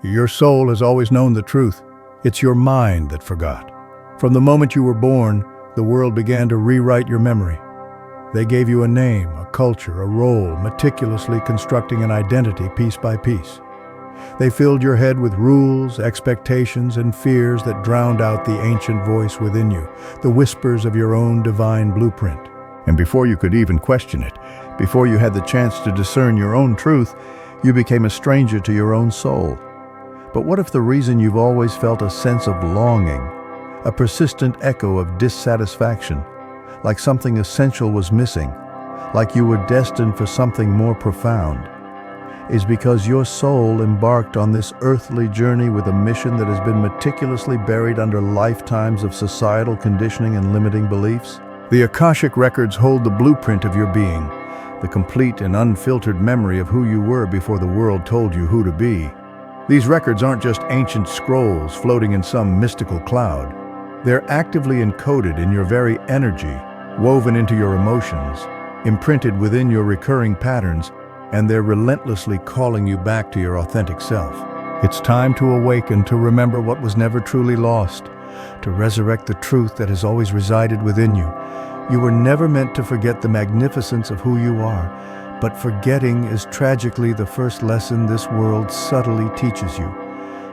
Your soul has always known the truth. It's your mind that forgot. From the moment you were born, the world began to rewrite your memory. They gave you a name, a culture, a role, meticulously constructing an identity piece by piece. They filled your head with rules, expectations, and fears that drowned out the ancient voice within you, the whispers of your own divine blueprint. And before you could even question it, before you had the chance to discern your own truth, you became a stranger to your own soul. But what if the reason you've always felt a sense of longing, a persistent echo of dissatisfaction, like something essential was missing, like you were destined for something more profound, is because your soul embarked on this earthly journey with a mission that has been meticulously buried under lifetimes of societal conditioning and limiting beliefs? The Akashic records hold the blueprint of your being, the complete and unfiltered memory of who you were before the world told you who to be. These records aren't just ancient scrolls floating in some mystical cloud. They're actively encoded in your very energy, woven into your emotions, imprinted within your recurring patterns, and they're relentlessly calling you back to your authentic self. It's time to awaken, to remember what was never truly lost, to resurrect the truth that has always resided within you. You were never meant to forget the magnificence of who you are, but forgetting is tragically the first lesson this world subtly teaches you.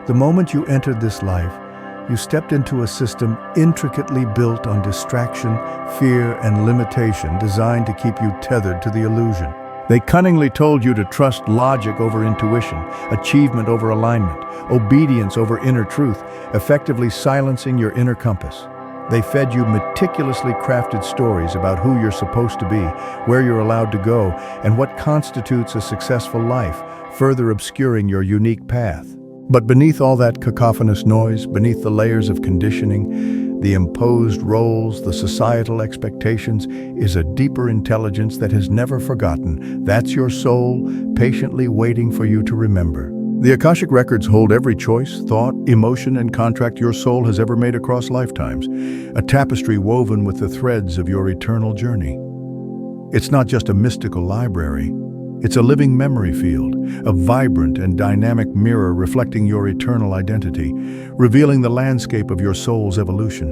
The moment you entered this life, you stepped into a system intricately built on distraction, fear, and limitation, designed to keep you tethered to the illusion. They cunningly told you to trust logic over intuition, achievement over alignment, obedience over inner truth, effectively silencing your inner compass. They fed you meticulously crafted stories about who you're supposed to be, where you're allowed to go, and what constitutes a successful life, further obscuring your unique path. But beneath all that cacophonous noise, beneath the layers of conditioning, the imposed roles, the societal expectations, is a deeper intelligence that has never forgotten. That's your soul, patiently waiting for you to remember. The Akashic records hold every choice, thought, emotion, and contract your soul has ever made across lifetimes, a tapestry woven with the threads of your eternal journey. It's not just a mystical library. It's a living memory field, a vibrant and dynamic mirror reflecting your eternal identity, revealing the landscape of your soul's evolution.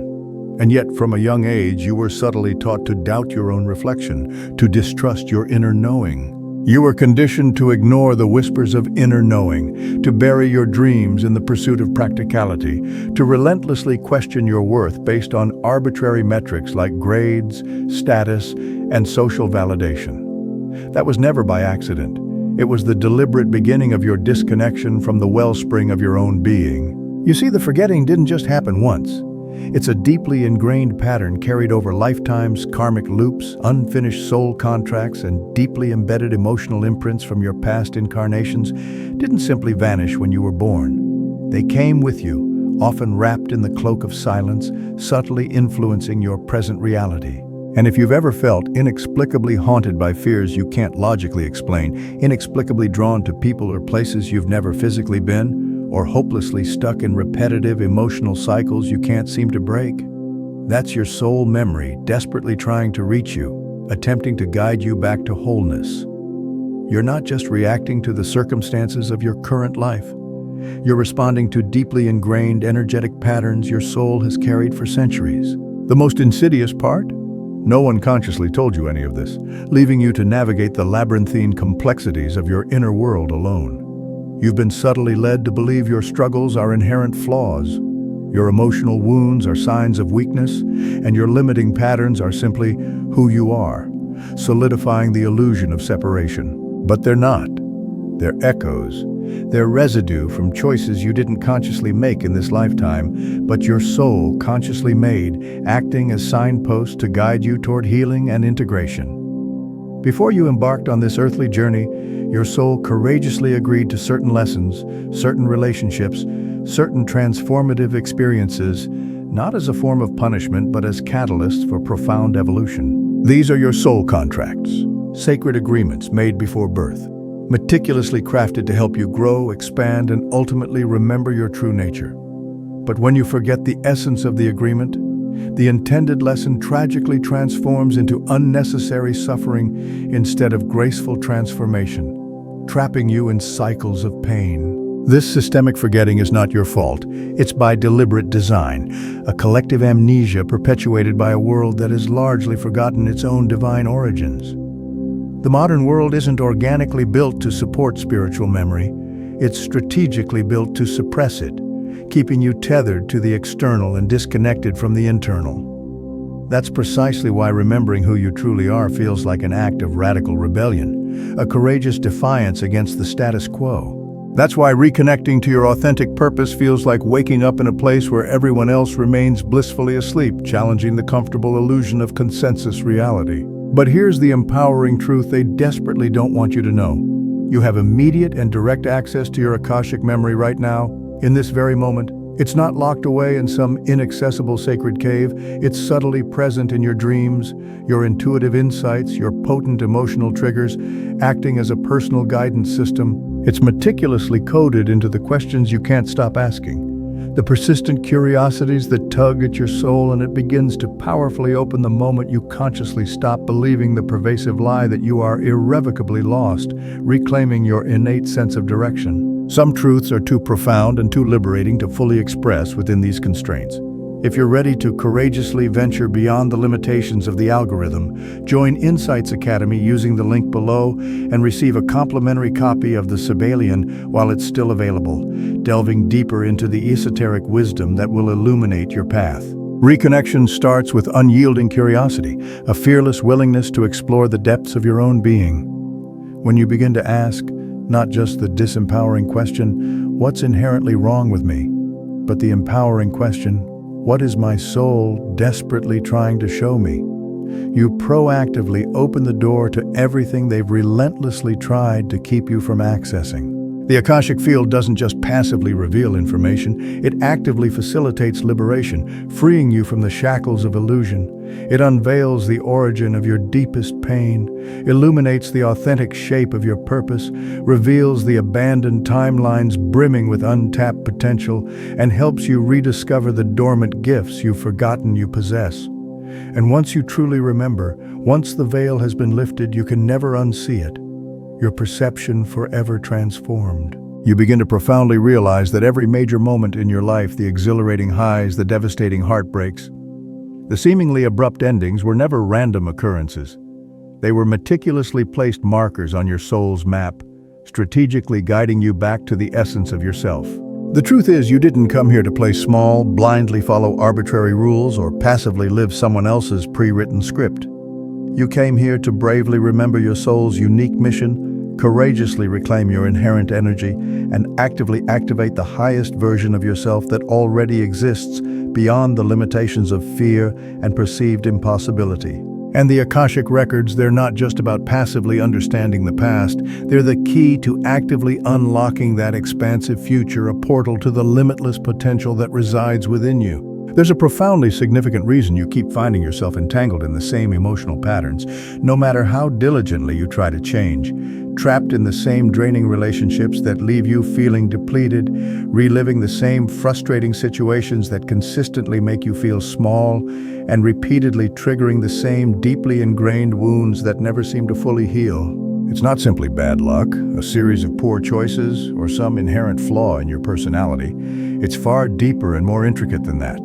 And yet, from a young age, you were subtly taught to doubt your own reflection, to distrust your inner knowing. You were conditioned to ignore the whispers of inner knowing, to bury your dreams in the pursuit of practicality, to relentlessly question your worth based on arbitrary metrics like grades, status, and social validation. That was never by accident. It was the deliberate beginning of your disconnection from the wellspring of your own being. You see, the forgetting didn't just happen once. It's a deeply ingrained pattern carried over lifetimes, karmic loops, unfinished soul contracts, and deeply embedded emotional imprints from your past incarnations didn't simply vanish when you were born. They came with you, often wrapped in the cloak of silence, subtly influencing your present reality. And if you've ever felt inexplicably haunted by fears you can't logically explain, inexplicably drawn to people or places you've never physically been, or hopelessly stuck in repetitive emotional cycles you can't seem to break, that's your soul memory desperately trying to reach you, attempting to guide you back to wholeness. You're not just reacting to the circumstances of your current life. You're responding to deeply ingrained energetic patterns your soul has carried for centuries. The most insidious part? No one consciously told you any of this, leaving you to navigate the labyrinthine complexities of your inner world alone. You've been subtly led to believe your struggles are inherent flaws, your emotional wounds are signs of weakness, and your limiting patterns are simply who you are, solidifying the illusion of separation. But they're not. They're echoes. They're residue from choices you didn't consciously make in this lifetime, but your soul consciously made, acting as signposts to guide you toward healing and integration. Before you embarked on this earthly journey, your soul courageously agreed to certain lessons, certain relationships, certain transformative experiences, not as a form of punishment, but as catalysts for profound evolution. These are your soul contracts, sacred agreements made before birth, meticulously crafted to help you grow, expand, and ultimately remember your true nature. But when you forget the essence of the agreement, the intended lesson tragically transforms into unnecessary suffering instead of graceful transformation, trapping you in cycles of pain. This systemic forgetting is not your fault. It's by deliberate design, a collective amnesia perpetuated by a world that has largely forgotten its own divine origins. The modern world isn't organically built to support spiritual memory. It's strategically built to suppress it, keeping you tethered to the external and disconnected from the internal. That's precisely why remembering who you truly are feels like an act of radical rebellion, a courageous defiance against the status quo. That's why reconnecting to your authentic purpose feels like waking up in a place where everyone else remains blissfully asleep, challenging the comfortable illusion of consensus reality. But here's the empowering truth they desperately don't want you to know. You have immediate and direct access to your Akashic memory right now, in this very moment. It's not locked away in some inaccessible sacred cave. It's subtly present in your dreams, your intuitive insights, your potent emotional triggers, acting as a personal guidance system. It's meticulously coded into the questions you can't stop asking, the persistent curiosities that tug at your soul, and it begins to powerfully open the moment you consciously stop believing the pervasive lie that you are irrevocably lost, reclaiming your innate sense of direction. Some truths are too profound and too liberating to fully express within these constraints. If you're ready to courageously venture beyond the limitations of the algorithm, join Insights Academy using the link below and receive a complimentary copy of the Sibelian while it's still available, delving deeper into the esoteric wisdom that will illuminate your path. Reconnection starts with unyielding curiosity, a fearless willingness to explore the depths of your own being. When you begin to ask, not just the disempowering question, what's inherently wrong with me, but the empowering question, what is my soul desperately trying to show me? You proactively open the door to everything they've relentlessly tried to keep you from accessing. The Akashic field doesn't just passively reveal information, it actively facilitates liberation, freeing you from the shackles of illusion. It unveils the origin of your deepest pain, illuminates the authentic shape of your purpose, reveals the abandoned timelines brimming with untapped potential, and helps you rediscover the dormant gifts you've forgotten you possess. And once you truly remember, once the veil has been lifted, you can never unsee it. Your perception forever transformed. You begin to profoundly realize that every major moment in your life, the exhilarating highs, the devastating heartbreaks, the seemingly abrupt endings were never random occurrences. They were meticulously placed markers on your soul's map, strategically guiding you back to the essence of yourself. The truth is, you didn't come here to play small, blindly follow arbitrary rules, or passively live someone else's pre-written script. You came here to bravely remember your soul's unique mission, courageously reclaim your inherent energy, and actively activate the highest version of yourself that already exists beyond the limitations of fear and perceived impossibility. And the Akashic records, they're not just about passively understanding the past, they're the key to actively unlocking that expansive future, a portal to the limitless potential that resides within you. There's a profoundly significant reason you keep finding yourself entangled in the same emotional patterns, no matter how diligently you try to change, trapped in the same draining relationships that leave you feeling depleted, reliving the same frustrating situations that consistently make you feel small, and repeatedly triggering the same deeply ingrained wounds that never seem to fully heal. It's not simply bad luck, a series of poor choices, or some inherent flaw in your personality. It's far deeper and more intricate than that.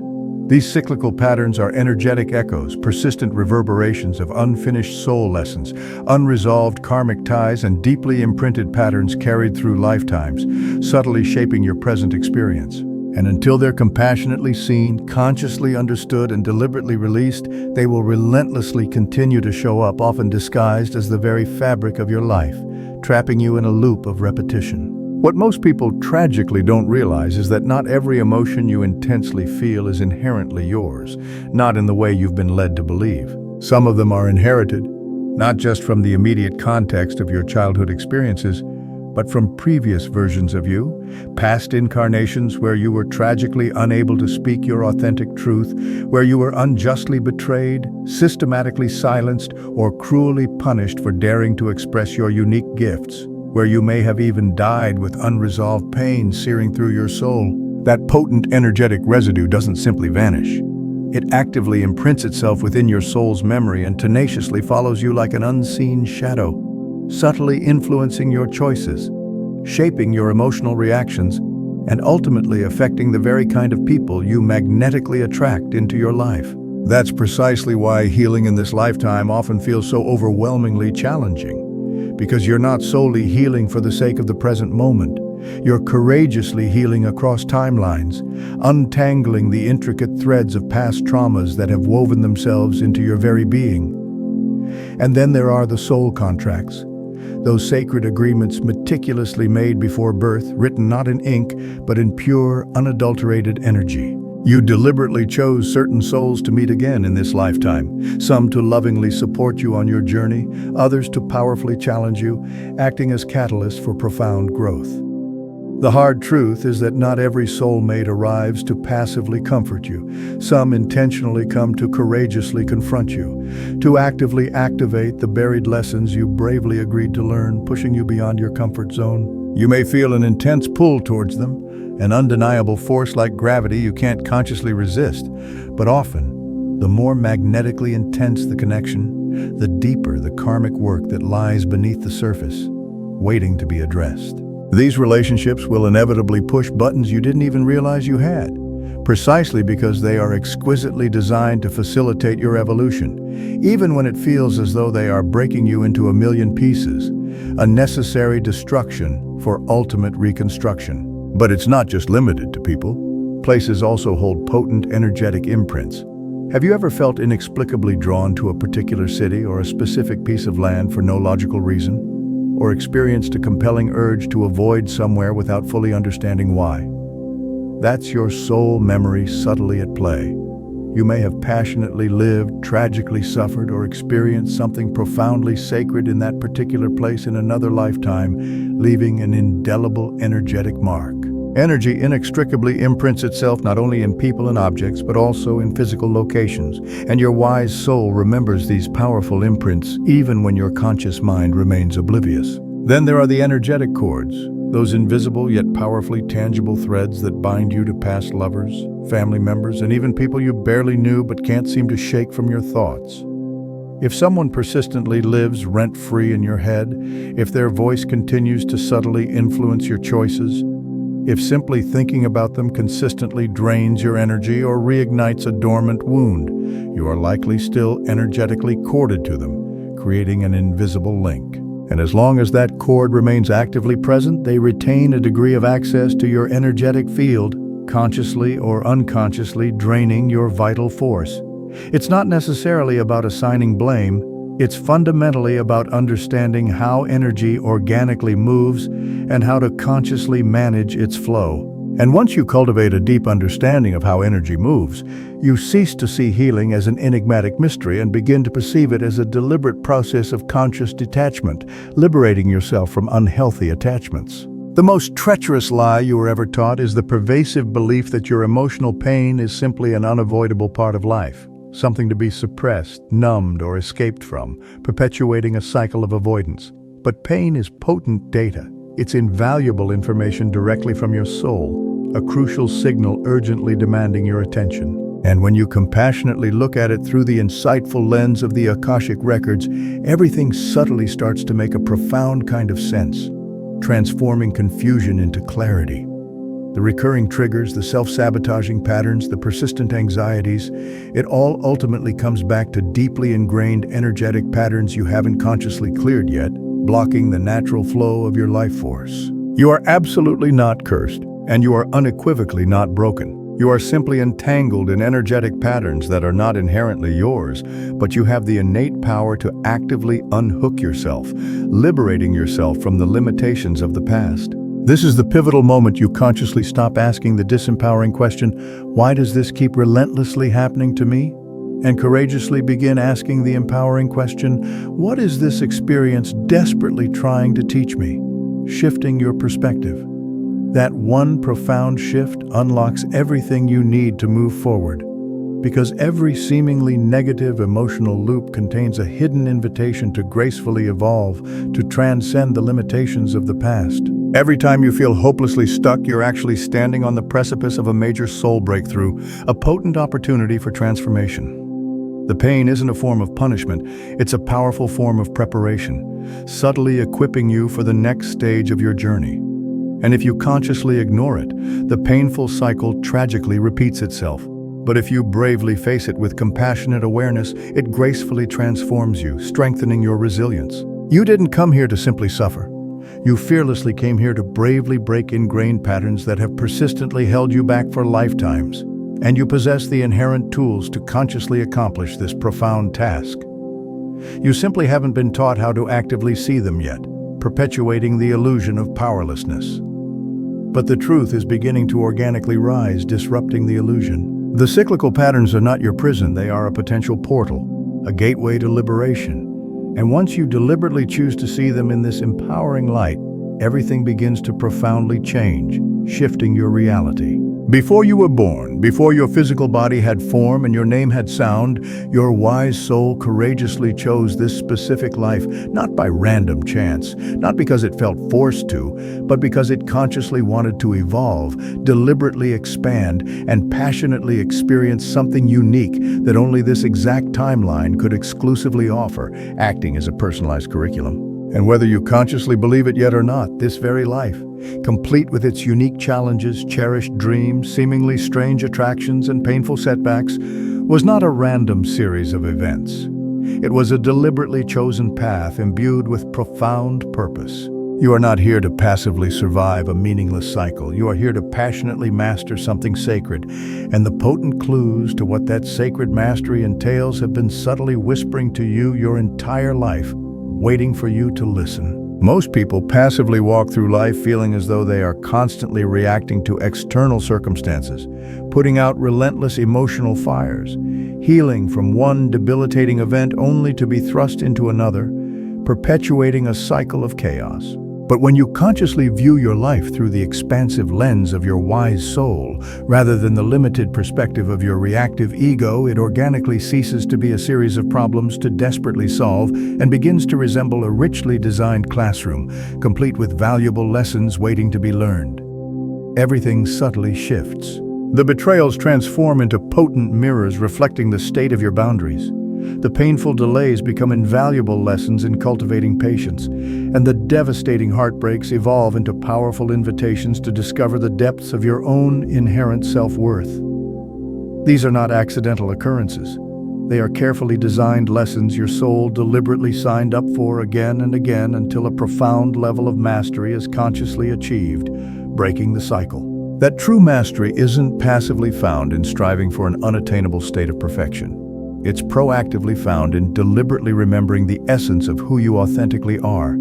These cyclical patterns are energetic echoes, persistent reverberations of unfinished soul lessons, unresolved karmic ties, and deeply imprinted patterns carried through lifetimes, subtly shaping your present experience. And until they're compassionately seen, consciously understood, and deliberately released, they will relentlessly continue to show up, often disguised as the very fabric of your life, trapping you in a loop of repetition. What most people tragically don't realize is that not every emotion you intensely feel is inherently yours, not in the way you've been led to believe. Some of them are inherited, not just from the immediate context of your childhood experiences, but from previous versions of you, past incarnations where you were tragically unable to speak your authentic truth, where you were unjustly betrayed, systematically silenced, or cruelly punished for daring to express your unique gifts, where you may have even died with unresolved pain searing through your soul. That potent energetic residue doesn't simply vanish. It actively imprints itself within your soul's memory and tenaciously follows you like an unseen shadow, subtly influencing your choices, shaping your emotional reactions, and ultimately affecting the very kind of people you magnetically attract into your life. That's precisely why healing in this lifetime often feels so overwhelmingly challenging. Because you're not solely healing for the sake of the present moment. You're courageously healing across timelines, untangling the intricate threads of past traumas that have woven themselves into your very being. And then there are the soul contracts, those sacred agreements meticulously made before birth, written not in ink, but in pure, unadulterated energy. You deliberately chose certain souls to meet again in this lifetime, some to lovingly support you on your journey, others to powerfully challenge you, acting as catalysts for profound growth. The hard truth is that not every soulmate arrives to passively comfort you. Some intentionally come to courageously confront you, to actively activate the buried lessons you bravely agreed to learn, pushing you beyond your comfort zone. You may feel an intense pull towards them, an undeniable force like gravity you can't consciously resist, but often, the more magnetically intense the connection, the deeper the karmic work that lies beneath the surface, waiting to be addressed. These relationships will inevitably push buttons you didn't even realize you had, precisely because they are exquisitely designed to facilitate your evolution, even when it feels as though they are breaking you into a million pieces, a necessary destruction for ultimate reconstruction. But it's not just limited to people. Places also hold potent energetic imprints. Have you ever felt inexplicably drawn to a particular city or a specific piece of land for no logical reason? Or experienced a compelling urge to avoid somewhere without fully understanding why? That's your soul memory subtly at play. You may have passionately lived, tragically suffered, or experienced something profoundly sacred in that particular place in another lifetime, leaving an indelible energetic mark. Energy inextricably imprints itself not only in people and objects, but also in physical locations, and your wise soul remembers these powerful imprints even when your conscious mind remains oblivious. Then there are the energetic cords, those invisible yet powerfully tangible threads that bind you to past lovers, family members, and even people you barely knew but can't seem to shake from your thoughts. If someone persistently lives rent-free in your head, if their voice continues to subtly influence your choices, if simply thinking about them consistently drains your energy or reignites a dormant wound, you are likely still energetically corded to them, creating an invisible link. And as long as that cord remains actively present, they retain a degree of access to your energetic field, consciously or unconsciously draining your vital force. It's not necessarily about assigning blame. It's fundamentally about understanding how energy organically moves and how to consciously manage its flow. And once you cultivate a deep understanding of how energy moves, you cease to see healing as an enigmatic mystery and begin to perceive it as a deliberate process of conscious detachment, liberating yourself from unhealthy attachments. The most treacherous lie you were ever taught is the pervasive belief that your emotional pain is simply an unavoidable part of life. Something to be suppressed, numbed, or escaped from, perpetuating a cycle of avoidance. But pain is potent data. It's invaluable information directly from your soul, a crucial signal urgently demanding your attention. And when you compassionately look at it through the insightful lens of the Akashic records, everything subtly starts to make a profound kind of sense, transforming confusion into clarity. The recurring triggers, the self-sabotaging patterns, the persistent anxieties, it all ultimately comes back to deeply ingrained energetic patterns you haven't consciously cleared yet, blocking the natural flow of your life force. You are absolutely not cursed, and you are unequivocally not broken. You are simply entangled in energetic patterns that are not inherently yours, but you have the innate power to actively unhook yourself, liberating yourself from the limitations of the past. This is the pivotal moment you consciously stop asking the disempowering question, "Why does this keep relentlessly happening to me?" and courageously begin asking the empowering question, "What is this experience desperately trying to teach me?" Shifting your perspective. That one profound shift unlocks everything you need to move forward. Because every seemingly negative emotional loop contains a hidden invitation to gracefully evolve, to transcend the limitations of the past. Every time you feel hopelessly stuck, you're actually standing on the precipice of a major soul breakthrough, a potent opportunity for transformation. The pain isn't a form of punishment, it's a powerful form of preparation, subtly equipping you for the next stage of your journey. And if you consciously ignore it, the painful cycle tragically repeats itself. But if you bravely face it with compassionate awareness, it gracefully transforms you, strengthening your resilience. You didn't come here to simply suffer. You fearlessly came here to bravely break ingrained patterns that have persistently held you back for lifetimes. And you possess the inherent tools to consciously accomplish this profound task. You simply haven't been taught how to actively see them yet, perpetuating the illusion of powerlessness. But the truth is beginning to organically rise, disrupting the illusion. The cyclical patterns are not your prison, they are a potential portal, a gateway to liberation. And once you deliberately choose to see them in this empowering light, everything begins to profoundly change, shifting your reality. Before you were born, before your physical body had form and your name had sound, your wise soul courageously chose this specific life, not by random chance, not because it felt forced to, but because it consciously wanted to evolve, deliberately expand, and passionately experience something unique that only this exact timeline could exclusively offer, acting as a personalized curriculum. And whether you consciously believe it yet or not, this very life, complete with its unique challenges, cherished dreams, seemingly strange attractions, and painful setbacks, was not a random series of events. It was a deliberately chosen path imbued with profound purpose. You are not here to passively survive a meaningless cycle. You are here to passionately master something sacred, and the potent clues to what that sacred mastery entails have been subtly whispering to you your entire life, waiting for you to listen. Most people passively walk through life feeling as though they are constantly reacting to external circumstances, putting out relentless emotional fires, healing from one debilitating event only to be thrust into another, perpetuating a cycle of chaos. But when you consciously view your life through the expansive lens of your wise soul, rather than the limited perspective of your reactive ego, it organically ceases to be a series of problems to desperately solve and begins to resemble a richly designed classroom, complete with valuable lessons waiting to be learned. Everything subtly shifts. The betrayals transform into potent mirrors reflecting the state of your boundaries. The painful delays become invaluable lessons in cultivating patience, and the devastating heartbreaks evolve into powerful invitations to discover the depths of your own inherent self-worth. These are not accidental occurrences. They are carefully designed lessons your soul deliberately signed up for again and again until a profound level of mastery is consciously achieved, breaking the cycle. That true mastery isn't passively found in striving for an unattainable state of perfection. It's proactively found in deliberately remembering the essence of who you authentically are,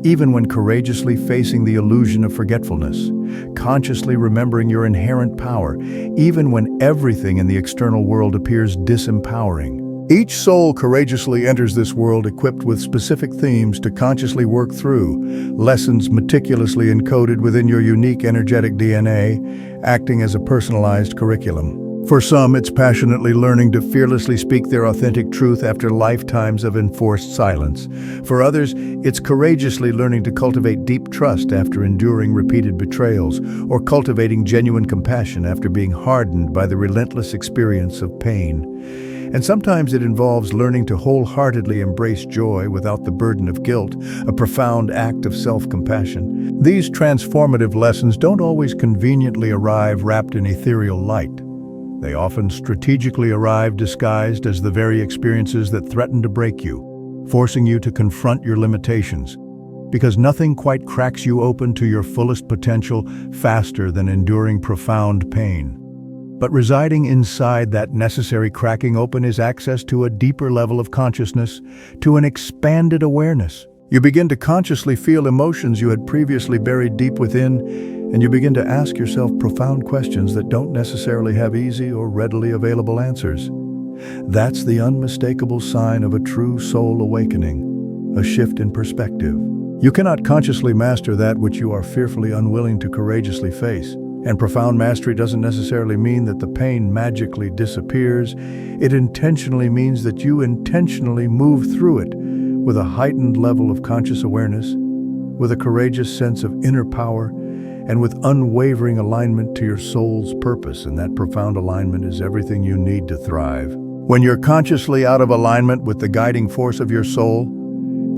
even when courageously facing the illusion of forgetfulness, consciously remembering your inherent power, even when everything in the external world appears disempowering. Each soul courageously enters this world equipped with specific themes to consciously work through, lessons meticulously encoded within your unique energetic DNA, acting as a personalized curriculum. For some, it's passionately learning to fearlessly speak their authentic truth after lifetimes of enforced silence. For others, it's courageously learning to cultivate deep trust after enduring repeated betrayals, or cultivating genuine compassion after being hardened by the relentless experience of pain. And sometimes it involves learning to wholeheartedly embrace joy without the burden of guilt, a profound act of self-compassion. These transformative lessons don't always conveniently arrive wrapped in ethereal light. They often strategically arrive disguised as the very experiences that threaten to break you, forcing you to confront your limitations. Because nothing quite cracks you open to your fullest potential faster than enduring profound pain. But residing inside that necessary cracking open is access to a deeper level of consciousness, to an expanded awareness. You begin to consciously feel emotions you had previously buried deep within, and you begin to ask yourself profound questions that don't necessarily have easy or readily available answers. That's the unmistakable sign of a true soul awakening, a shift in perspective. You cannot consciously master that which you are fearfully unwilling to courageously face. And profound mastery doesn't necessarily mean that the pain magically disappears. It intentionally means that you intentionally move through it with a heightened level of conscious awareness, with a courageous sense of inner power, and with unwavering alignment to your soul's purpose. And that profound alignment is everything you need to thrive. When you're consciously out of alignment with the guiding force of your soul,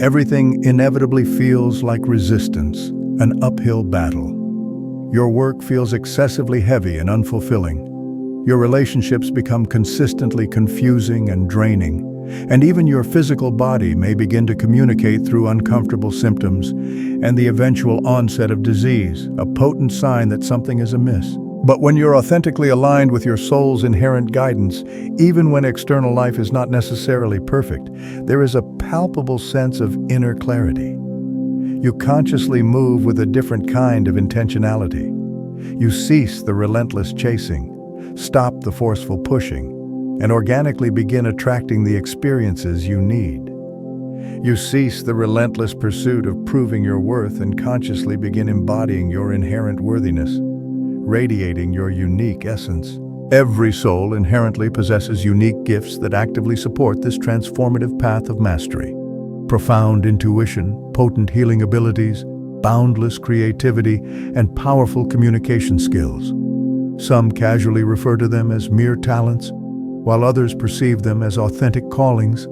everything inevitably feels like resistance, an uphill battle. Your work feels excessively heavy and unfulfilling. Your relationships become consistently confusing and draining, and even your physical body may begin to communicate through uncomfortable symptoms and the eventual onset of disease, a potent sign that something is amiss. But when you're authentically aligned with your soul's inherent guidance, even when external life is not necessarily perfect, there is a palpable sense of inner clarity. You consciously move with a different kind of intentionality. You cease the relentless chasing, stop the forceful pushing, and organically begin attracting the experiences you need. You cease the relentless pursuit of proving your worth and consciously begin embodying your inherent worthiness, radiating your unique essence. Every soul inherently possesses unique gifts that actively support this transformative path of mastery. Profound intuition, potent healing abilities, boundless creativity, and powerful communication skills. Some casually refer to them as mere talents, while others perceive them as authentic callings.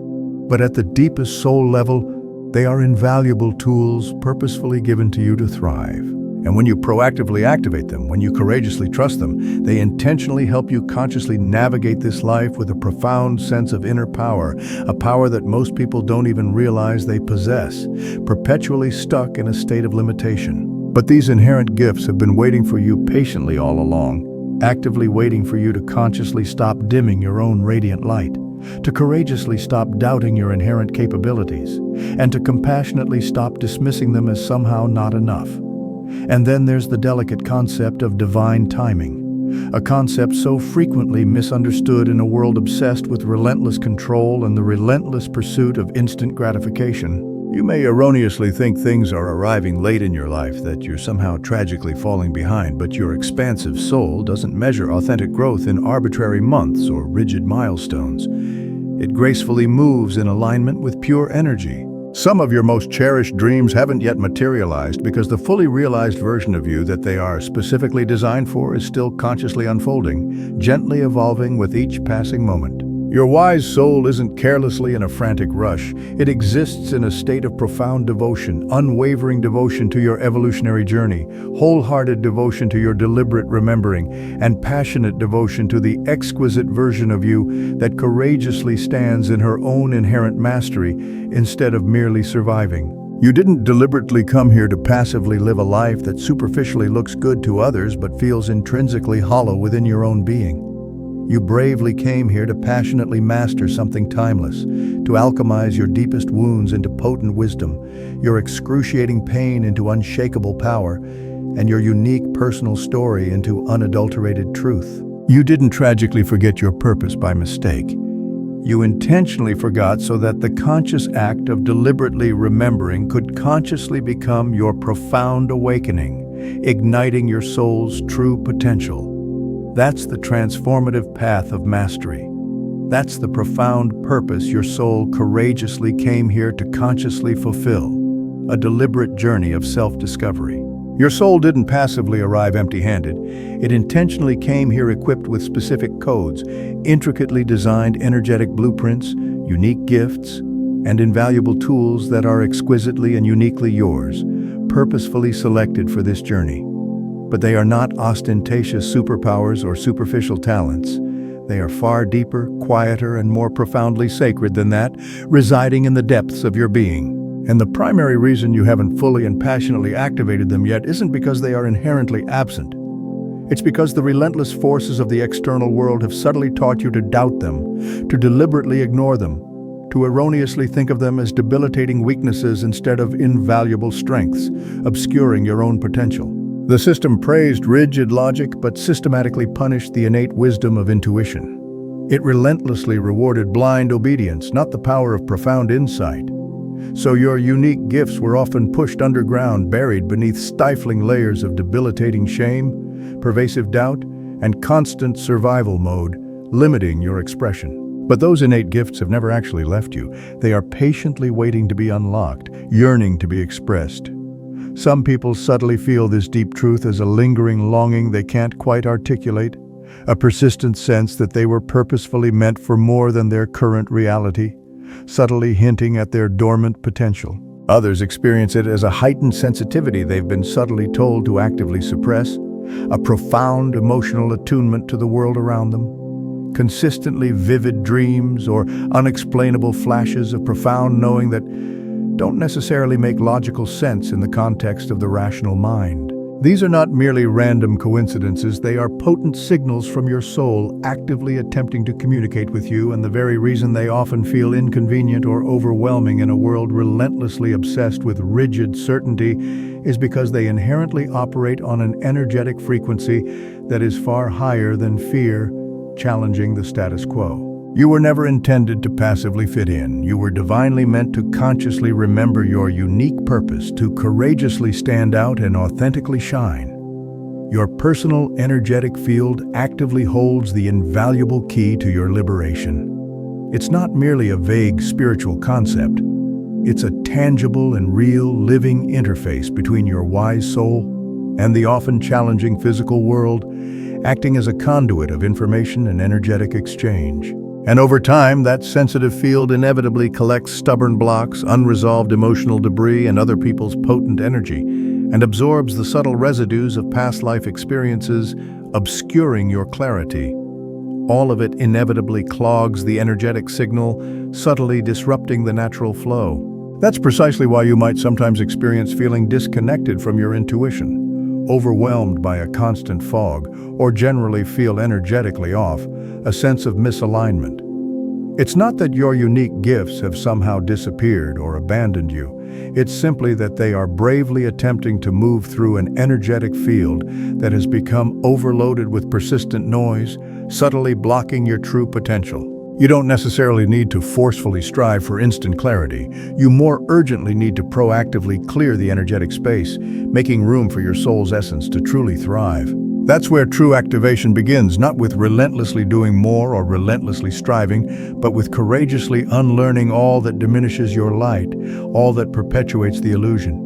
But at the deepest soul level, they are invaluable tools purposefully given to you to thrive. And when you proactively activate them, when you courageously trust them, they intentionally help you consciously navigate this life with a profound sense of inner power, a power that most people don't even realize they possess, perpetually stuck in a state of limitation. But these inherent gifts have been waiting for you patiently all along, actively waiting for you to consciously stop dimming your own radiant light, to courageously stop doubting your inherent capabilities, and to compassionately stop dismissing them as somehow not enough. And then there's the delicate concept of divine timing, a concept so frequently misunderstood in a world obsessed with relentless control and the relentless pursuit of instant gratification. You may erroneously think things are arriving late in your life, that you're somehow tragically falling behind, but your expansive soul doesn't measure authentic growth in arbitrary months or rigid milestones. It gracefully moves in alignment with pure energy. Some of your most cherished dreams haven't yet materialized because the fully realized version of you that they are specifically designed for is still consciously unfolding, gently evolving with each passing moment. Your wise soul isn't carelessly in a frantic rush. It exists in a state of profound devotion, unwavering devotion to your evolutionary journey, wholehearted devotion to your deliberate remembering, and passionate devotion to the exquisite version of you that courageously stands in her own inherent mastery instead of merely surviving. You didn't deliberately come here to passively live a life that superficially looks good to others but feels intrinsically hollow within your own being. You bravely came here to passionately master something timeless, to alchemize your deepest wounds into potent wisdom, your excruciating pain into unshakable power, and your unique personal story into unadulterated truth. You didn't tragically forget your purpose by mistake. You intentionally forgot so that the conscious act of deliberately remembering could consciously become your profound awakening, igniting your soul's true potential. That's the transformative path of mastery. That's the profound purpose your soul courageously came here to consciously fulfill, a deliberate journey of self-discovery. Your soul didn't passively arrive empty-handed. It intentionally came here equipped with specific codes, intricately designed energetic blueprints, unique gifts, and invaluable tools that are exquisitely and uniquely yours, purposefully selected for this journey. But they are not ostentatious superpowers or superficial talents. They are far deeper, quieter, and more profoundly sacred than that, residing in the depths of your being. And the primary reason you haven't fully and passionately activated them yet isn't because they are inherently absent. It's because the relentless forces of the external world have subtly taught you to doubt them, to deliberately ignore them, to erroneously think of them as debilitating weaknesses instead of invaluable strengths, obscuring your own potential. The system praised rigid logic but systematically punished the innate wisdom of intuition. It relentlessly rewarded blind obedience, not the power of profound insight. So your unique gifts were often pushed underground, buried beneath stifling layers of debilitating shame, pervasive doubt, and constant survival mode, limiting your expression. But those innate gifts have never actually left you. They are patiently waiting to be unlocked, yearning to be expressed. Some people subtly feel this deep truth as a lingering longing they can't quite articulate, a persistent sense that they were purposefully meant for more than their current reality, subtly hinting at their dormant potential. Others experience it as a heightened sensitivity they've been subtly told to actively suppress, a profound emotional attunement to the world around them, consistently vivid dreams or unexplainable flashes of profound knowing that don't necessarily make logical sense in the context of the rational mind. These are not merely random coincidences, they are potent signals from your soul actively attempting to communicate with you, and the very reason they often feel inconvenient or overwhelming in a world relentlessly obsessed with rigid certainty is because they inherently operate on an energetic frequency that is far higher than fear, challenging the status quo. You were never intended to passively fit in. You were divinely meant to consciously remember your unique purpose, to courageously stand out and authentically shine. Your personal energetic field actively holds the invaluable key to your liberation. It's not merely a vague spiritual concept. It's a tangible and real living interface between your wise soul and the often challenging physical world, acting as a conduit of information and energetic exchange. And over time, that sensitive field inevitably collects stubborn blocks, unresolved emotional debris, and other people's potent energy, and absorbs the subtle residues of past life experiences, obscuring your clarity. All of it inevitably clogs the energetic signal, subtly disrupting the natural flow. That's precisely why you might sometimes experience feeling disconnected from your intuition, overwhelmed by a constant fog, or generally feel energetically off, a sense of misalignment. It's not that your unique gifts have somehow disappeared or abandoned you. It's simply that they are bravely attempting to move through an energetic field that has become overloaded with persistent noise, subtly blocking your true potential. You don't necessarily need to forcefully strive for instant clarity. You more urgently need to proactively clear the energetic space, making room for your soul's essence to truly thrive. That's where true activation begins, not with relentlessly doing more or relentlessly striving, but with courageously unlearning all that diminishes your light, all that perpetuates the illusion.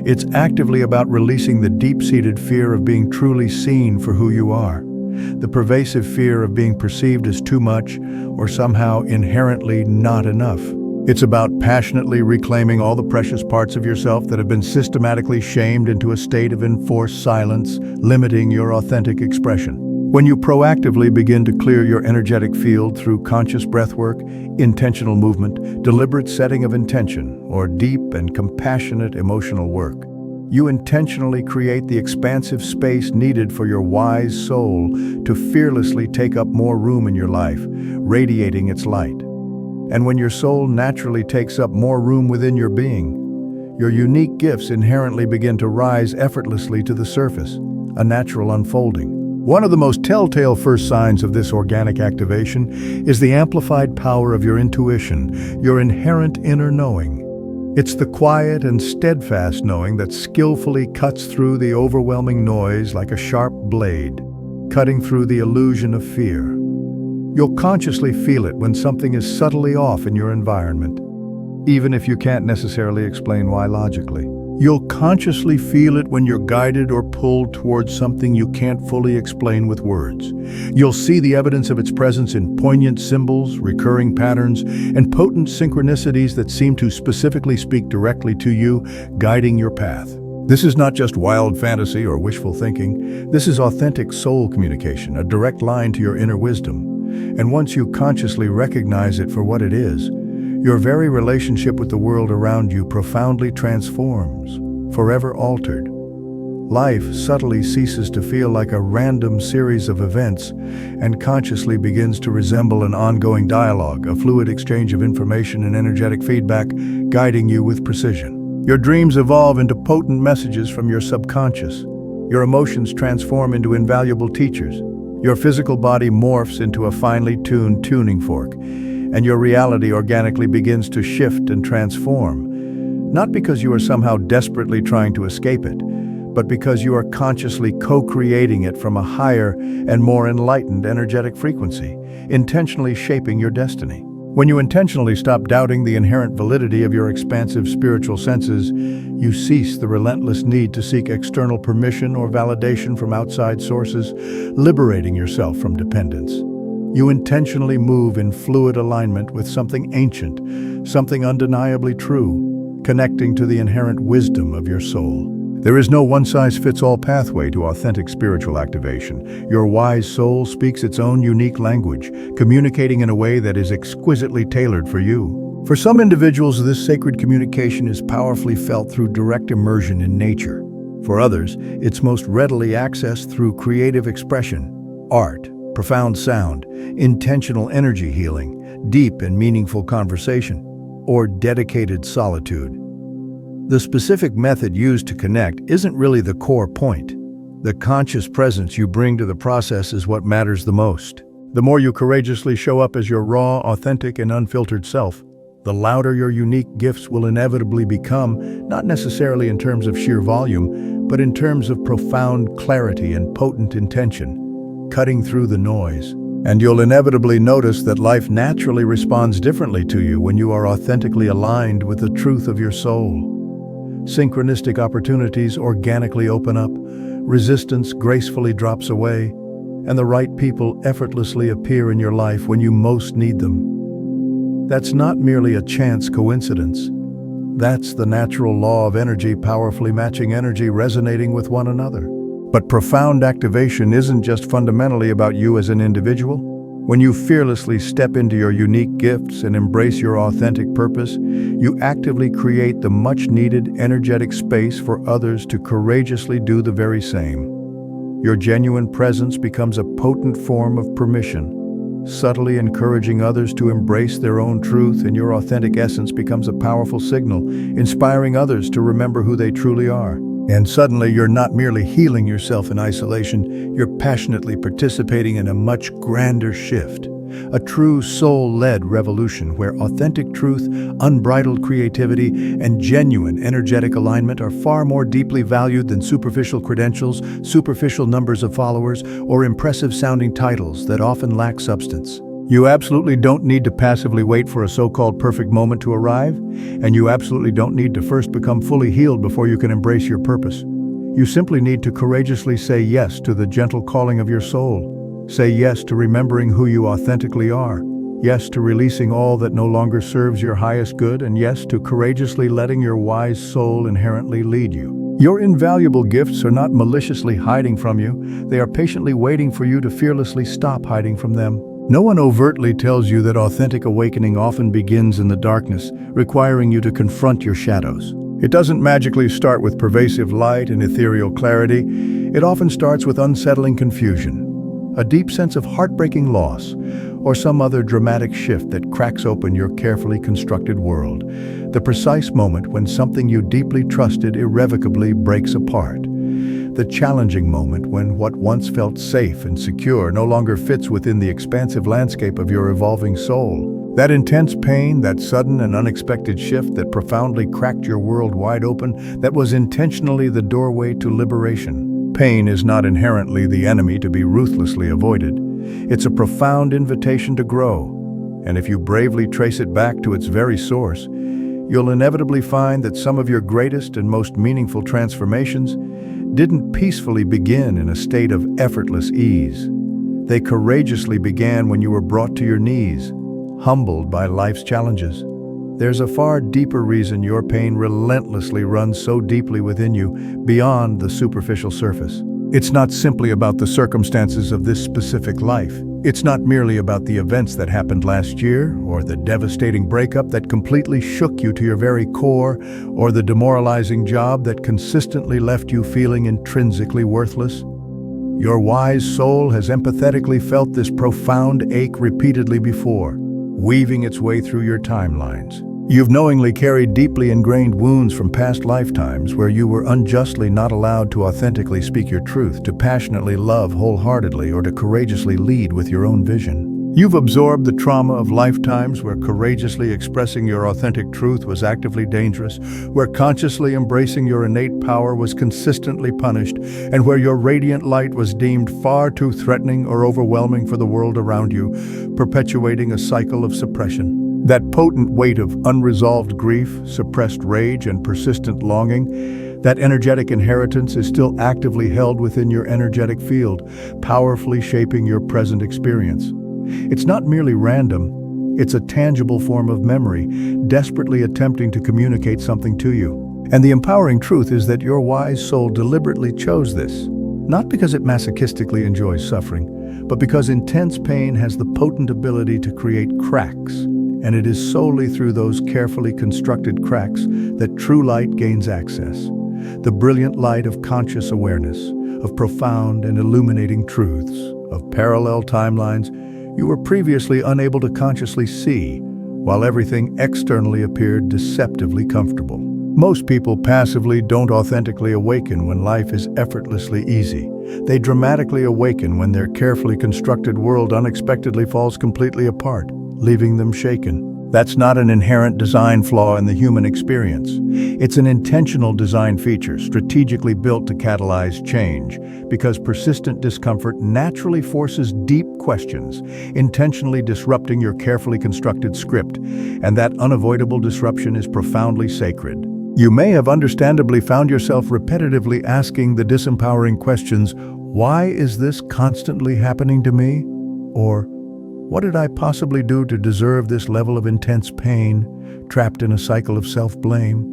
It's actively about releasing the deep-seated fear of being truly seen for who you are, the pervasive fear of being perceived as too much or somehow inherently not enough. It's about passionately reclaiming all the precious parts of yourself that have been systematically shamed into a state of enforced silence, limiting your authentic expression. When you proactively begin to clear your energetic field through conscious breathwork, intentional movement, deliberate setting of intention, or deep and compassionate emotional work, you intentionally create the expansive space needed for your wise soul to fearlessly take up more room in your life, radiating its light. And when your soul naturally takes up more room within your being, your unique gifts inherently begin to rise effortlessly to the surface, a natural unfolding. One of the most telltale first signs of this organic activation is the amplified power of your intuition, your inherent inner knowing. It's the quiet and steadfast knowing that skillfully cuts through the overwhelming noise like a sharp blade, cutting through the illusion of fear. You'll consciously feel it when something is subtly off in your environment, even if you can't necessarily explain why logically. You'll consciously feel it when you're guided or pulled towards something you can't fully explain with words. You'll see the evidence of its presence in poignant symbols, recurring patterns, and potent synchronicities that seem to specifically speak directly to you, guiding your path. This is not just wild fantasy or wishful thinking. This is authentic soul communication, a direct line to your inner wisdom. And once you consciously recognize it for what it is, your very relationship with the world around you profoundly transforms, forever altered. Life subtly ceases to feel like a random series of events and consciously begins to resemble an ongoing dialogue, a fluid exchange of information and energetic feedback, guiding you with precision. Your dreams evolve into potent messages from your subconscious. Your emotions transform into invaluable teachers. Your physical body morphs into a finely tuned tuning fork, and your reality organically begins to shift and transform, not because you are somehow desperately trying to escape it, but because you are consciously co-creating it from a higher and more enlightened energetic frequency, intentionally shaping your destiny. When you intentionally stop doubting the inherent validity of your expansive spiritual senses, you cease the relentless need to seek external permission or validation from outside sources, liberating yourself from dependence. You intentionally move in fluid alignment with something ancient, something undeniably true, connecting to the inherent wisdom of your soul. There is no one-size-fits-all pathway to authentic spiritual activation. Your wise soul speaks its own unique language, communicating in a way that is exquisitely tailored for you. For some individuals, this sacred communication is powerfully felt through direct immersion in nature. For others, it's most readily accessed through creative expression, art, profound sound, intentional energy healing, deep and meaningful conversation, or dedicated solitude. The specific method used to connect isn't really the core point. The conscious presence you bring to the process is what matters the most. The more you courageously show up as your raw, authentic, and unfiltered self, the louder your unique gifts will inevitably become, not necessarily in terms of sheer volume, but in terms of profound clarity and potent intention, cutting through the noise. And you'll inevitably notice that life naturally responds differently to you when you are authentically aligned with the truth of your soul. Synchronistic opportunities organically open up, resistance gracefully drops away, and the right people effortlessly appear in your life when you most need them. That's not merely a chance coincidence. That's the natural law of energy powerfully matching energy resonating with one another. But profound activation isn't just fundamentally about you as an individual. When you fearlessly step into your unique gifts and embrace your authentic purpose, you actively create the much-needed energetic space for others to courageously do the very same. Your genuine presence becomes a potent form of permission, subtly encouraging others to embrace their own truth, and your authentic essence becomes a powerful signal, inspiring others to remember who they truly are. And suddenly, you're not merely healing yourself in isolation, you're passionately participating in a much grander shift. A true soul-led revolution where authentic truth, unbridled creativity, and genuine energetic alignment are far more deeply valued than superficial credentials, superficial numbers of followers, or impressive-sounding titles that often lack substance. You absolutely don't need to passively wait for a so-called perfect moment to arrive, and you absolutely don't need to first become fully healed before you can embrace your purpose. You simply need to courageously say yes to the gentle calling of your soul. Say yes to remembering who you authentically are. Yes to releasing all that no longer serves your highest good, and yes to courageously letting your wise soul inherently lead you. Your invaluable gifts are not maliciously hiding from you. They are patiently waiting for you to fearlessly stop hiding from them. No one overtly tells you that authentic awakening often begins in the darkness, requiring you to confront your shadows. It doesn't magically start with pervasive light and ethereal clarity. It often starts with unsettling confusion, a deep sense of heartbreaking loss, or some other dramatic shift that cracks open your carefully constructed world. The precise moment when something you deeply trusted irrevocably breaks apart. The challenging moment when what once felt safe and secure no longer fits within the expansive landscape of your evolving soul. That intense pain, that sudden and unexpected shift that profoundly cracked your world wide open, that was intentionally the doorway to liberation. Pain is not inherently the enemy to be ruthlessly avoided. It's a profound invitation to grow. And if you bravely trace it back to its very source, you'll inevitably find that some of your greatest and most meaningful transformations didn't peacefully begin in a state of effortless ease. They courageously began when you were brought to your knees, humbled by life's challenges. There's a far deeper reason your pain relentlessly runs so deeply within you, beyond the superficial surface. It's not simply about the circumstances of this specific life. It's not merely about the events that happened last year, or the devastating breakup that completely shook you to your very core, or the demoralizing job that consistently left you feeling intrinsically worthless. Your wise soul has empathetically felt this profound ache repeatedly before, weaving its way through your timelines. You've knowingly carried deeply ingrained wounds from past lifetimes where you were unjustly not allowed to authentically speak your truth, to passionately love wholeheartedly, or to courageously lead with your own vision. You've absorbed the trauma of lifetimes where courageously expressing your authentic truth was actively dangerous, where consciously embracing your innate power was consistently punished, and where your radiant light was deemed far too threatening or overwhelming for the world around you, perpetuating a cycle of suppression. That potent weight of unresolved grief, suppressed rage, and persistent longing, that energetic inheritance is still actively held within your energetic field, powerfully shaping your present experience. It's not merely random, it's a tangible form of memory, desperately attempting to communicate something to you. And the empowering truth is that your wise soul deliberately chose this, not because it masochistically enjoys suffering, but because intense pain has the potent ability to create cracks, and it is solely through those carefully constructed cracks that true light gains access. The brilliant light of conscious awareness, of profound and illuminating truths, of parallel timelines you were previously unable to consciously see, while everything externally appeared deceptively comfortable. Most people passively don't authentically awaken when life is effortlessly easy. They dramatically awaken when their carefully constructed world unexpectedly falls completely apart, leaving them shaken. That's not an inherent design flaw in the human experience. It's an intentional design feature, strategically built to catalyze change, because persistent discomfort naturally forces deep questions, intentionally disrupting your carefully constructed script, and that unavoidable disruption is profoundly sacred. You may have understandably found yourself repetitively asking the disempowering questions, "Why is this constantly happening to me?" Or, "What did I possibly do to deserve this level of intense pain, trapped in a cycle of self-blame?"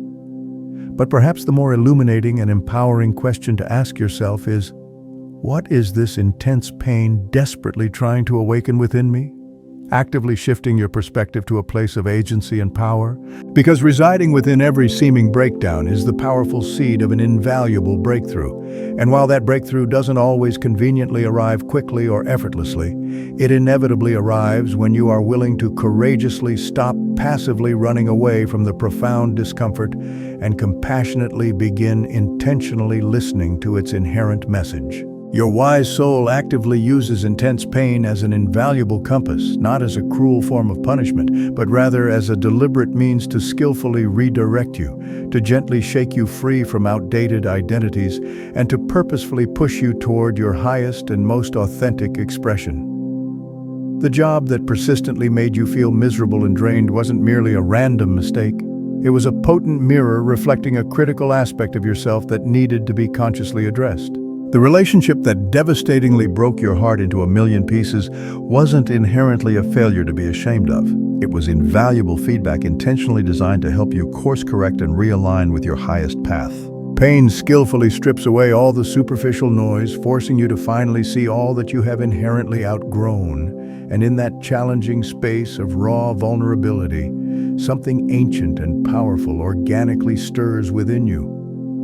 But perhaps the more illuminating and empowering question to ask yourself is, what is this intense pain desperately trying to awaken within me? Actively shifting your perspective to a place of agency and power. Because residing within every seeming breakdown is the powerful seed of an invaluable breakthrough. And while that breakthrough doesn't always conveniently arrive quickly or effortlessly, it inevitably arrives when you are willing to courageously stop passively running away from the profound discomfort and compassionately begin intentionally listening to its inherent message. Your wise soul actively uses intense pain as an invaluable compass, not as a cruel form of punishment, but rather as a deliberate means to skillfully redirect you, to gently shake you free from outdated identities, and to purposefully push you toward your highest and most authentic expression. The job that persistently made you feel miserable and drained wasn't merely a random mistake. It was a potent mirror reflecting a critical aspect of yourself that needed to be consciously addressed. The relationship that devastatingly broke your heart into a million pieces wasn't inherently a failure to be ashamed of. It was invaluable feedback intentionally designed to help you course correct and realign with your highest path. Pain skillfully strips away all the superficial noise, forcing you to finally see all that you have inherently outgrown. And in that challenging space of raw vulnerability, something ancient and powerful organically stirs within you.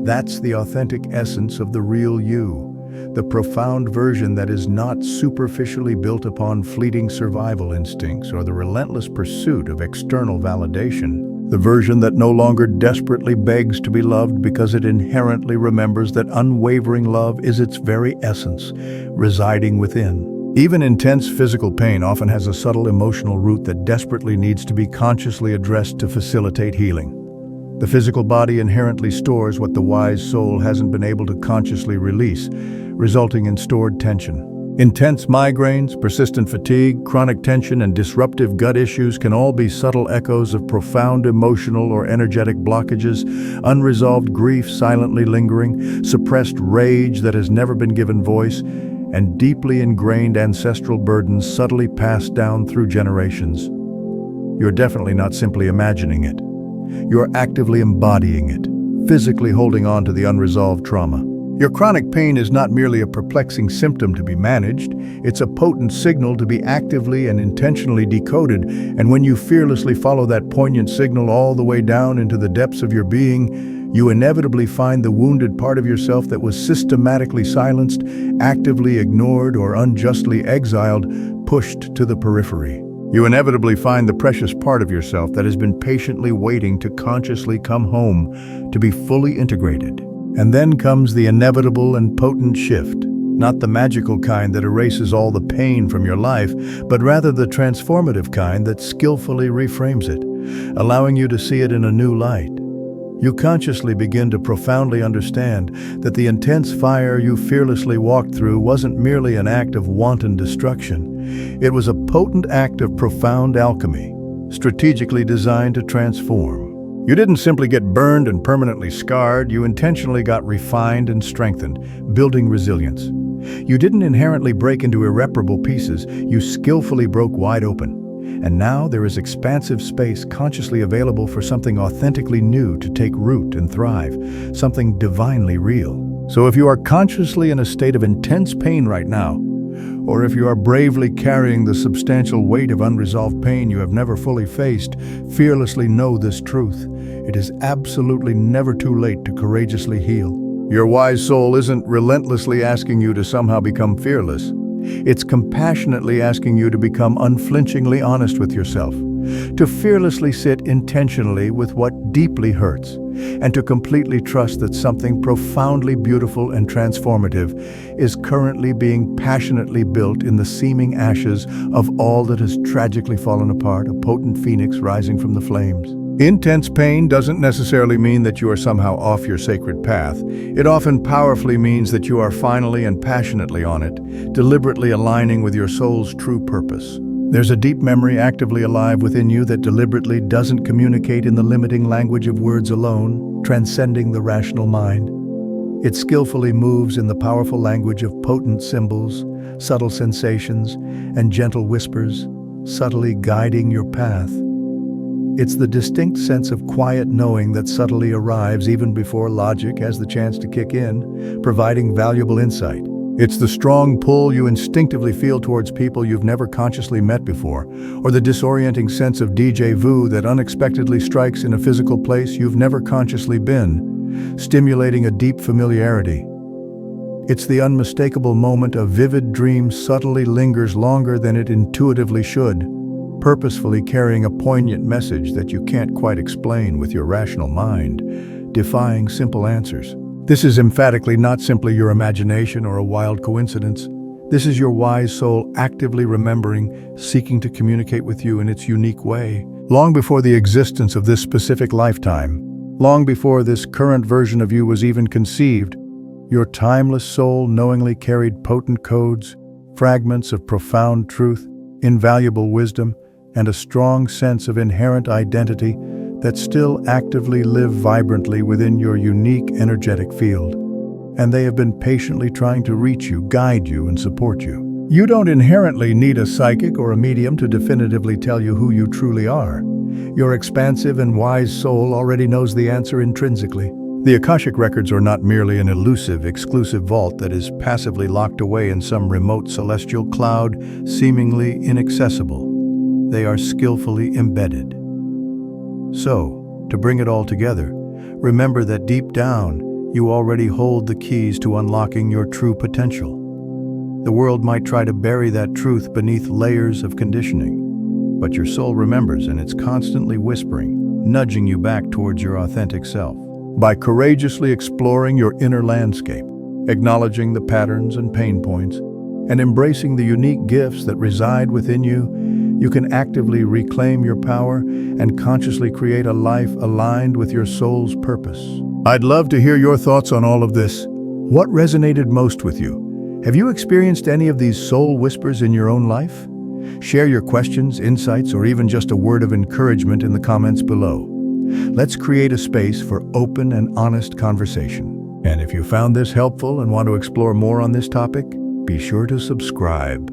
That's the authentic essence of the real you, the profound version that is not superficially built upon fleeting survival instincts or the relentless pursuit of external validation. The version that no longer desperately begs to be loved because it inherently remembers that unwavering love is its very essence, residing within. Even intense physical pain often has a subtle emotional root that desperately needs to be consciously addressed to facilitate healing. The physical body inherently stores what the wise soul hasn't been able to consciously release, resulting in stored tension. Intense migraines, persistent fatigue, chronic tension, and disruptive gut issues can all be subtle echoes of profound emotional or energetic blockages, unresolved grief silently lingering, suppressed rage that has never been given voice, and deeply ingrained ancestral burdens subtly passed down through generations. You're definitely not simply imagining it. You're actively embodying it, physically holding on to the unresolved trauma. Your chronic pain is not merely a perplexing symptom to be managed, it's a potent signal to be actively and intentionally decoded, and when you fearlessly follow that poignant signal all the way down into the depths of your being, you inevitably find the wounded part of yourself that was systematically silenced, actively ignored, or unjustly exiled, pushed to the periphery. You inevitably find the precious part of yourself that has been patiently waiting to consciously come home, to be fully integrated. And then comes the inevitable and potent shift, not the magical kind that erases all the pain from your life, but rather the transformative kind that skillfully reframes it, allowing you to see it in a new light. You consciously begin to profoundly understand that the intense fire you fearlessly walked through wasn't merely an act of wanton destruction. It was a potent act of profound alchemy, strategically designed to transform. You didn't simply get burned and permanently scarred, you intentionally got refined and strengthened, building resilience. You didn't inherently break into irreparable pieces, you skillfully broke wide open. And now there is expansive space consciously available for something authentically new to take root and thrive, something divinely real. So if you are consciously in a state of intense pain right now, or if you are bravely carrying the substantial weight of unresolved pain you have never fully faced, fearlessly know this truth. It is absolutely never too late to courageously heal. Your wise soul isn't relentlessly asking you to somehow become fearless. It's compassionately asking you to become unflinchingly honest with yourself, to fearlessly sit intentionally with what deeply hurts, and to completely trust that something profoundly beautiful and transformative is currently being passionately built in the seeming ashes of all that has tragically fallen apart, a potent phoenix rising from the flames. Intense pain doesn't necessarily mean that you are somehow off your sacred path. It often powerfully means that you are finally and passionately on it, deliberately aligning with your soul's true purpose. There's a deep memory actively alive within you that deliberately doesn't communicate in the limiting language of words alone, transcending the rational mind. It skillfully moves in the powerful language of potent symbols, subtle sensations, and gentle whispers, subtly guiding your path. It's the distinct sense of quiet knowing that subtly arrives even before logic has the chance to kick in, providing valuable insight. It's the strong pull you instinctively feel towards people you've never consciously met before, or the disorienting sense of déjà vu that unexpectedly strikes in a physical place you've never consciously been, stimulating a deep familiarity. It's the unmistakable moment a vivid dream subtly lingers longer than it intuitively should, purposefully carrying a poignant message that you can't quite explain with your rational mind, defying simple answers. This is emphatically not simply your imagination or a wild coincidence. This is your wise soul actively remembering, seeking to communicate with you in its unique way. Long before the existence of this specific lifetime, long before this current version of you was even conceived, your timeless soul knowingly carried potent codes, fragments of profound truth, invaluable wisdom, and a strong sense of inherent identity that still actively live vibrantly within your unique energetic field. And they have been patiently trying to reach you, guide you, and support you. You don't inherently need a psychic or a medium to definitively tell you who you truly are. Your expansive and wise soul already knows the answer intrinsically. The Akashic records are not merely an elusive, exclusive vault that is passively locked away in some remote celestial cloud, seemingly inaccessible. They are skillfully embedded. So, to bring it all together, remember that deep down, you already hold the keys to unlocking your true potential. The world might try to bury that truth beneath layers of conditioning, but your soul remembers, and it's constantly whispering, nudging you back towards your authentic self. By courageously exploring your inner landscape, acknowledging the patterns and pain points, and embracing the unique gifts that reside within you, you can actively reclaim your power and consciously create a life aligned with your soul's purpose. I'd love to hear your thoughts on all of this. What resonated most with you? Have you experienced any of these soul whispers in your own life? Share your questions, insights, or even just a word of encouragement in the comments below. Let's create a space for open and honest conversation. And if you found this helpful and want to explore more on this topic, be sure to subscribe.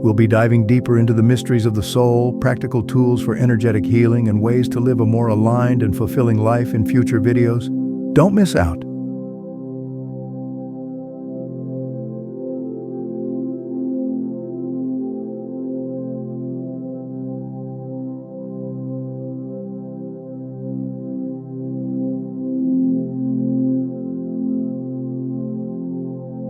We'll be diving deeper into the mysteries of the soul, practical tools for energetic healing, and ways to live a more aligned and fulfilling life in future videos. Don't miss out.